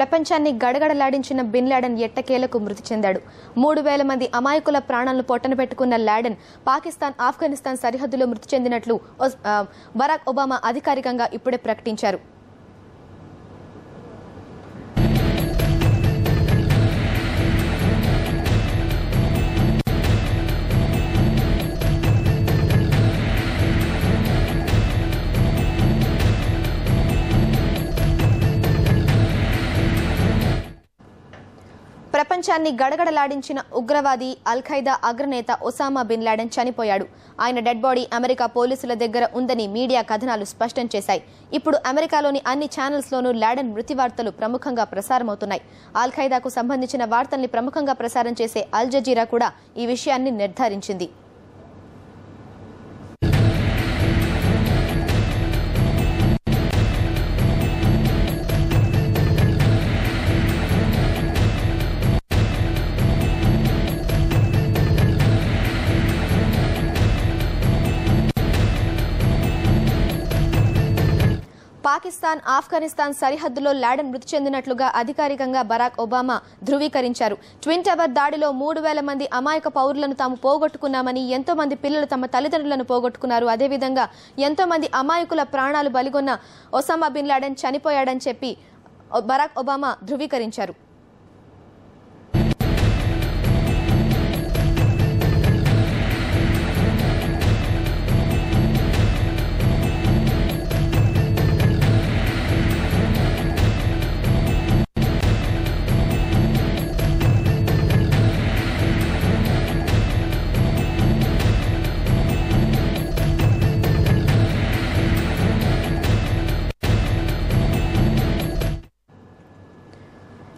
ప్రపంచాన్ని గడగడలాడించిన bin Laden ఎట్టకేలకు మృతి చెందాడు. 3000 మంది అమాయకుల ప్రాణాలను పొట్టన పెట్టుకున్న లాడెన్ పాకిస్తాన్, ఆఫ్ఘనిస్తాన్ సరిహద్దులో మృతి చెందినట్లు బరాక్ ఒబామా అధికారికంగా ఇప్పుడే ప్రకటించారు. ప్రపంచాన్ని గడగడలాడించిన ఉగ్రవాది అల్-ఖైదా అగ్రనేత ఒసామా బిన్ లాడెన్ చనిపోయాడు. ఆయన డెడ్ బాడీ అమెరికా పోలీసుల దగ్గర ఉందని మీడియా కథనాలు స్పష్టం చేశాయి. ఇప్పుడు అమెరికాలోని అన్ని ఛానల్స్లోనూ లాడెన్ మృతి వార్తలు ప్రముఖంగా ప్రసారమవుతున్నాయి. అల్-ఖైదాకు సంబంధించిన వార్తల్ని ప్రముఖంగా ప్రసారం చేసే అల్ జజీరా కూడా ఈ విషయాన్ని నిర్ధారించింది. పాకిస్తాన్, ఆఫ్ఘనిస్తాన్ సరిహద్దులో లాడెన్ మృతి చెందినట్లుగా అధికారికంగా బరాక్ ఒబామా ధృవీకరించారు. ట్విన్ టవర్ దాడిలో 3000 మంది అమాయక పౌరులను తాము పోగొట్టుకున్నామని, ఎంతో మంది పిల్లలు తమ తల్లిదండ్రులను పోగొట్టుకున్నారు, అదేవిధంగా ఎంతో మంది అమాయకుల ప్రాణాలు బలిగొన్న ఒసామా బిన్ లాడెన్ చనిపోయాడని చెప్పి బరాక్ ఒబామా ధృవీకరించారు.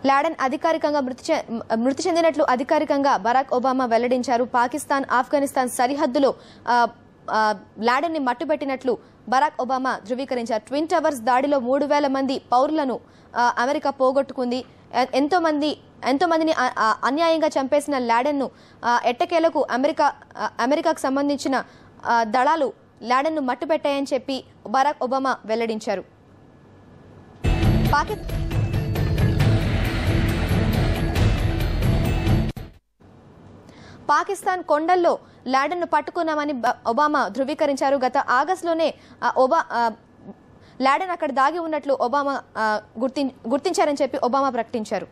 లాడెన్ అధికారికంగా మృతి చెందినట్లు అధికారికంగా బరాక్ ఒబామా వెల్లడించారు. పాకిస్తాన్, ఆఫ్ఘనిస్తాన్ సరిహద్దులో లాడెన్ ని మట్టుబెట్టినట్లు బరాక్ ఒబామా ధృవీకరించారు. ట్విన్ టవర్స్ దాడిలో 3000 మంది పౌరులను అమెరికా పోగొట్టుకుంది. ఎంతో మందిని అన్యాయంగా చంపేసిన లాడెన్ ను ఎట్టకేలకు అమెరికాకు సంబంధించిన దళాలు లాడెన్ ను మట్టుబెట్టాయని చెప్పి బరాక్ ఒబామా వెల్లడించారు. పాకిస్తాన్ కొండల్లో లాడెన్ ను పట్టుకున్నామని ఒబామా ధృవీకరించారు. గత ఆగస్టులోనే లాడెన్ అక్కడ దాగి ఉన్నట్లు ఒబామా గుర్తించారని చెప్పి ఒబామా ప్రకటించారు.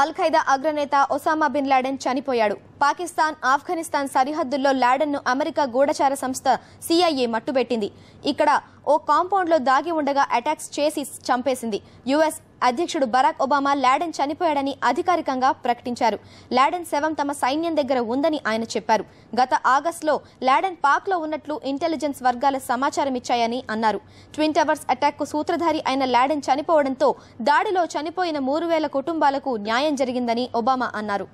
అల్-ఖైదా అగ్రనేత ఒసామా బిన్ లాడెన్ చనిపోయాడు. పాకిస్తాన్, ఆఫ్ఘనిస్తాన్ సరిహద్దుల్లో లాడెన్ ను అమెరికా గూఢచార సంస్థ CIA మట్టుబెట్టింది. ఇక్కడ ఓ కాంపౌండ్ లో దాగి ఉండగా అటాక్స్ చేసి చంపేసింది. యుఎస్ అధ్యక్షుడు బరాక్ ఒబామా లాడెన్ చనిపోయాడని అధికారికంగా ప్రకటించారు. లాడెన్ శవం తమ సైన్యం దగ్గర ఉందని ఆయన చెప్పారు. గత ఆగస్టులో లాడెన్ పాక్ లో ఉన్నట్లు ఇంటెలిజెన్స్ వర్గాల సమాచారం ఇచ్చాయని అన్నారు. ట్విన్ టవర్స్ అటాక్ కు సూత్రధారి అయిన లాడెన్ చనిపోవడంతో దాడిలో చనిపోయిన 3000 కుటుంబాలకు న్యాయం జరిగిందని ఒబామా అన్నారు.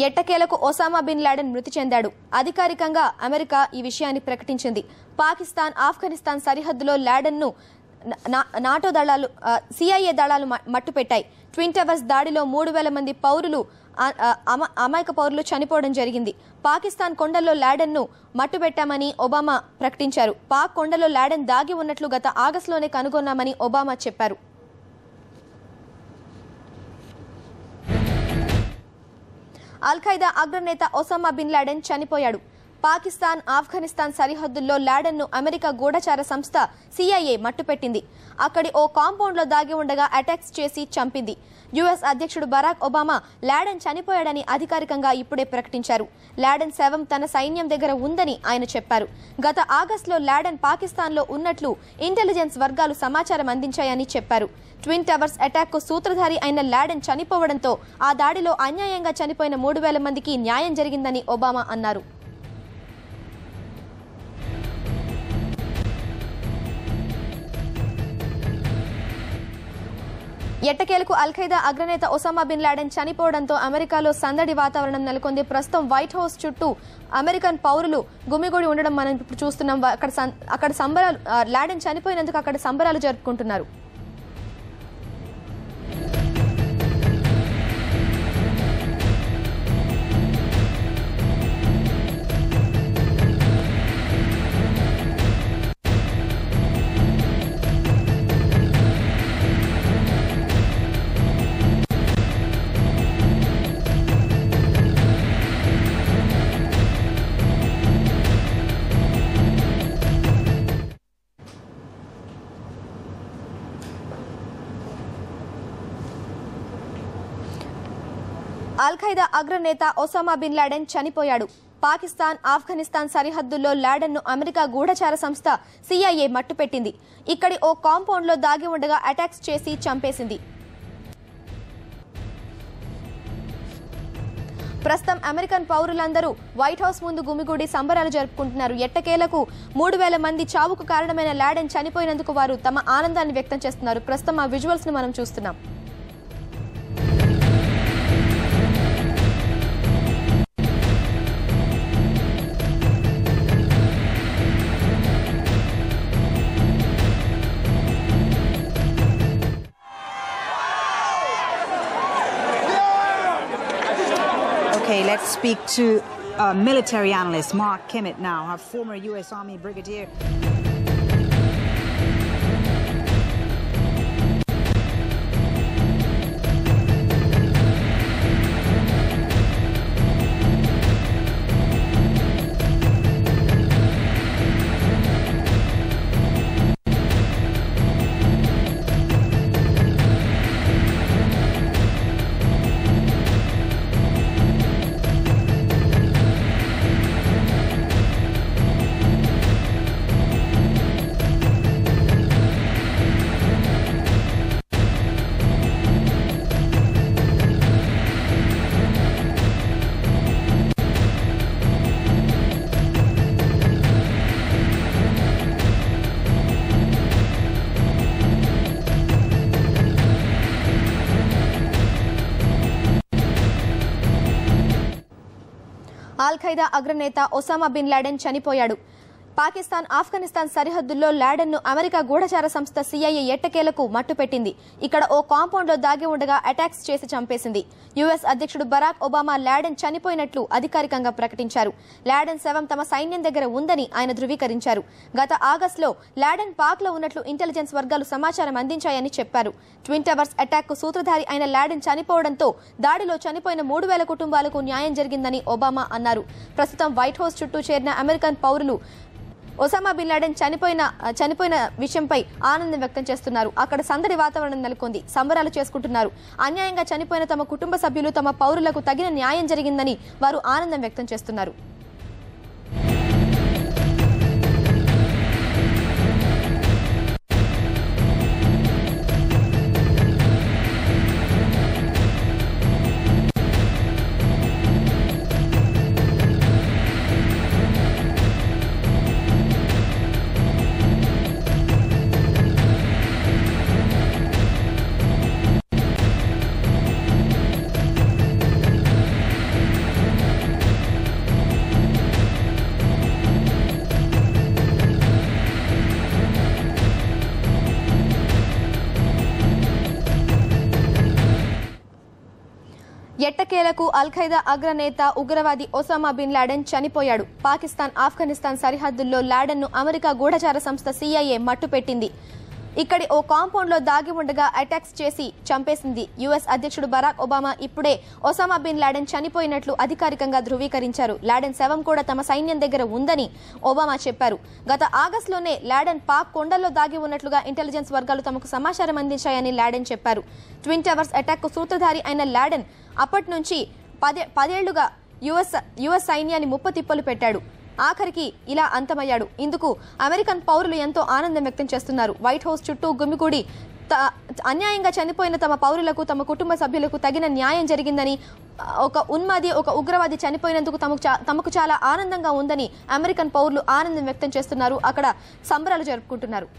ఎట్టకేలకు ఒసామా బిన్ లాడెన్ మృతి చెందాడు. అధికారికంగా అమెరికా ఈ విషయాన్ని ప్రకటించింది. పాకిస్తాన్, ఆఫ్ఘనిస్తాన్ సరిహద్దులో లాడెన్ ను నాటో దళాలు, CIA దళాలు మట్టుపెట్టాయి. ట్విన్ టవర్స్ దాడిలో 3000 మంది అమాయక పౌరులు చనిపోవడం జరిగింది. పాకిస్తాన్ కొండల్లో లాడెన్ ను మట్టుబెట్టామని ఒబామా ప్రకటించారు. పాక్ కొండల్లో లాడెన్ దాగి ఉన్నట్లు గత ఆగస్టులోనే కనుగొన్నామని ఒబామా చెప్పారు. అల్-ఖైదా అగ్రనేత ఒసామా బిన్ లాడెన్ చనిపోయాడు. పాకిస్తాన్, ఆఫ్ఘనిస్తాన్ సరిహద్దుల్లో లాడెన్ను అమెరికా గూఢచార సంస్థ CIA మట్టుపెట్టింది. అక్కడి ఓ కాంపౌండ్లో దాగి ఉండగా అటాక్స్ చేసి చంపింది. యుఎస్ అధ్యక్షుడు బరాక్ ఒబామా లాడెన్ చనిపోయాడని అధికారికంగా ఇప్పుడే ప్రకటించారు. లాడెన్ శవం తన సైన్యం దగ్గర ఉందని ఆయన చెప్పారు. గత ఆగస్టులో లాడెన్ పాకిస్తాన్లో ఉన్నట్లు ఇంటెలిజెన్స్ వర్గాలు సమాచారం అందించాయని చెప్పారు. ట్విన్ టవర్స్ అటాక్కు సూత్రధారి అయిన లాడెన్ చనిపోవడంతో ఆ దాడిలో అన్యాయంగా చనిపోయిన 3,000 మందికి న్యాయం జరిగిందని ఒబామా అన్నారు. ఎట్టకేలకు అల్-ఖైదా అగ్రనేత ఒసామా బిన్ లాడెన్ చనిపోవడంతో అమెరికాలో సందడి వాతావరణం నెలకొంది. ప్రస్తుతం వైట్ హౌస్ చుట్టూ అమెరికన్ పౌరులు గుమిగూడి ఉండడం మనం ఇప్పుడు చూస్తున్నాం. అక్కడ సంబరాలు, లాడెన్ చనిపోయినందుకు అక్కడ సంబరాలు జరుపుకుంటున్నారు. అల్-ఖైదా అగ్రనేత ఒసామా బిన్ లాడెన్ చనిపోయాడు. పాకిస్తాన్, ఆఫ్ఘనిస్తాన్ సరిహద్దుల్లో లాడెన్ను అమెరికా గూఢచార సంస్థ CIA మట్టుపెట్టింది. ఇక్కడి ఓ కాంపౌండ్లో దాగి ఉండగా అటాక్స్ చేసి చంపేసింది. ప్రస్తుతం అమెరికన్ పౌరులందరూ వైట్ హౌస్ ముందు గుమిగూడి సంబరాలు జరుపుకుంటున్నారు. ఎట్టకేలకు 3,000 మంది చావుకు కారణమైన లాడెన్ చనిపోయినందుకు వారు తమ ఆనందాన్ని వ్యక్తం చేస్తున్నారు. ప్రస్తుతం ఆ విజువల్స్ ను మనం చూస్తున్నాం. Okay, let's speak to military analyst Mark Kimmett now, our former U.S. Army brigadier. Al-Qaeda అగ్రనేత ఒసామా బిన్ లాడెన్ చనిపోయాడు. పాకిస్తాన్, ఆఫ్ఘనిస్తాన్ సరిహద్దుల్లో లాడెన్ను అమెరికా గూఢచార సంస్థ CIA ఎట్టకేలకు మట్టుపెట్టింది. ఇక్కడ ఓ కాంపౌండ్లో దాగి ఉండగా అటాక్స్ చేసి చంపేసింది. యుఎస్ అధ్యక్షుడు బరాక్ ఒబామా లాడెన్ చనిపోయినట్లు అధికారికంగా ప్రకటించారు. లాడెన్ శవం తమ సైన్యం దగ్గర ఉందని ఆయన ధృవీకరించారు. గత ఆగస్టులో లాడెన్ పాక్లో ఉన్నట్లు ఇంటెలిజెన్స్ వర్గాలు సమాచారం అందించాయని చెప్పారు. ట్విన్ టవర్స్ అటాక్కు సూత్రధారి అయిన లాడెన్ చనిపోవడంతో దాడిలో చనిపోయిన 3,000 కుటుంబాలకు న్యాయం జరిగిందని ఒబామా అన్నారు. ప్రస్తుతం వైట్ హౌస్ చుట్టూ చేరిన అమెరికన్ పౌరులు ఒసామా బిన్ లాడెన్ చనిపోయిన విషయంపై ఆనందం వ్యక్తం చేస్తున్నారు. అక్కడ సందడి వాతావరణం నెలకొంది. సంబరాలు చేసుకుంటున్నారు. అన్యాయంగా చనిపోయిన తమ కుటుంబ సభ్యులు, తమ పౌరులకు తగిన న్యాయం జరిగిందని వారు ఆనందం వ్యక్తం చేస్తున్నారు. ఎట్టకేలకు అల్-ఖైదా అగ్రనేత ఉగ్రవాది ఒసామా బిన్ లాడెన్ చనిపోయాడు. పాకిస్తాన్, ఆఫ్ఘనిస్తాన్ సరిహద్దుల్లో లాడెన్ను అమెరికా గూఢచార సంస్థ CIA మట్టుపెట్టింది. ఇక్కడి ఓ కాంపౌండ్ లో దాగి ఉండగా అటాక్స్ చేసి చంపేసింది. యుఎస్ అధ్యక్షుడు బరాక్ ఒబామా ఇప్పుడే ఒసామా బిన్ లాడెన్ చనిపోయినట్లు అధికారికంగా ధృవీకరించారు. లాడెన్ శవం కూడా తమ సైన్యం దగ్గర ఉందని ఒబామా చెప్పారు. గత ఆగస్టులోనే లాడెన్ పాక్ కొండల్లో దాగి ఉన్నట్లుగా ఇంటెలిజెన్స్ వర్గాలు తమకు సమాచారం అందించాయని లాడెన్ చెప్పారు. ట్విన్ టవర్స్ అటాక్ కు సూత్రధారి అయిన లాడెన్ అప్పటి నుంచి 10 ఏళ్లుగా యుఎస్ సైన్యాన్ని ముప్పతిప్పలు పెట్టాడు. ఆఖరికి ఇలా అంతమయ్యాడు. ఇందుకు అమెరికన్ పౌరులు ఎంతో ఆనందం వ్యక్తం చేస్తున్నారు. వైట్ హౌస్ చుట్టూ గుమిగూడి అన్యాయంగా చనిపోయిన తమ పౌరులకు, తమ కుటుంబ సభ్యులకు తగిన న్యాయం జరిగిందని, ఒక ఉన్మాది, ఒక ఉగ్రవాది చనిపోయినందుకు తమకు చాలా ఆనందంగా ఉందని అమెరికన్ పౌరులు ఆనందం వ్యక్తం చేస్తున్నారు. అక్కడ సంబరాలు జరుపుకుంటున్నారు.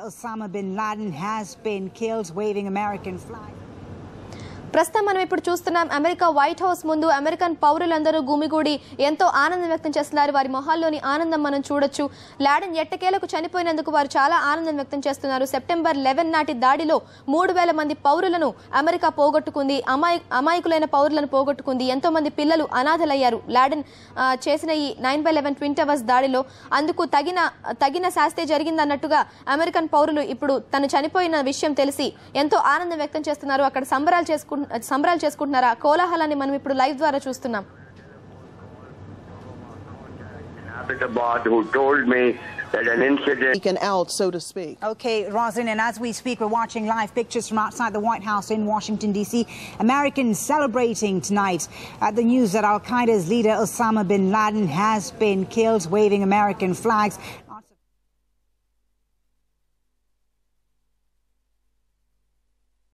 Osama bin Laden has been killed waving American flag. ప్రస్తుతం మనం ఇప్పుడు చూస్తున్నాం అమెరికా వైట్ హౌస్ ముందు అమెరికన్ పౌరులందరూ గుమిగూడి ఎంతో ఆనందం వ్యక్తం చేస్తున్నారు. వారి మొహాల్లోని ఆనందం మనం చూడొచ్చు. లాడెన్ ఎట్టకేలకు చనిపోయినందుకు వారు చాలా ఆనందం వ్యక్తం చేస్తున్నారు. సెప్టెంబర్ 11 నాటి దాడిలో 3000 మంది పౌరులను అమెరికా పోగొట్టుకుంది. అమాయకులైన పౌరులను పోగొట్టుకుంది. ఎంతో మంది పిల్లలు అనాథలయ్యారు లాడెన్ చేసిన ఈ 9/11 ట్విన్ టవర్స్ దాడిలో. అందుకు తగిన శాస్తి జరిగిందన్నట్టుగా అమెరికన్ పౌరులు ఇప్పుడు తను చనిపోయిన విషయం తెలిసి ఎంతో ఆనందం వ్యక్తం చేస్తున్నారు. అక్కడ సంబరాలు చేసుకుంటున్నారా? కోలాహలాన్ని మనం ఇప్పుడు లైవ్ ద్వారా చూస్తున్నాం. who told me that an incident taken out, so to speak. Okay, Rosin, and as we speak, we're watching live pictures from outside the White House in Washington, D.C. Americans celebrating tonight at the news that Al-Qaeda's leader Osama bin Laden has been killed, waving American flags.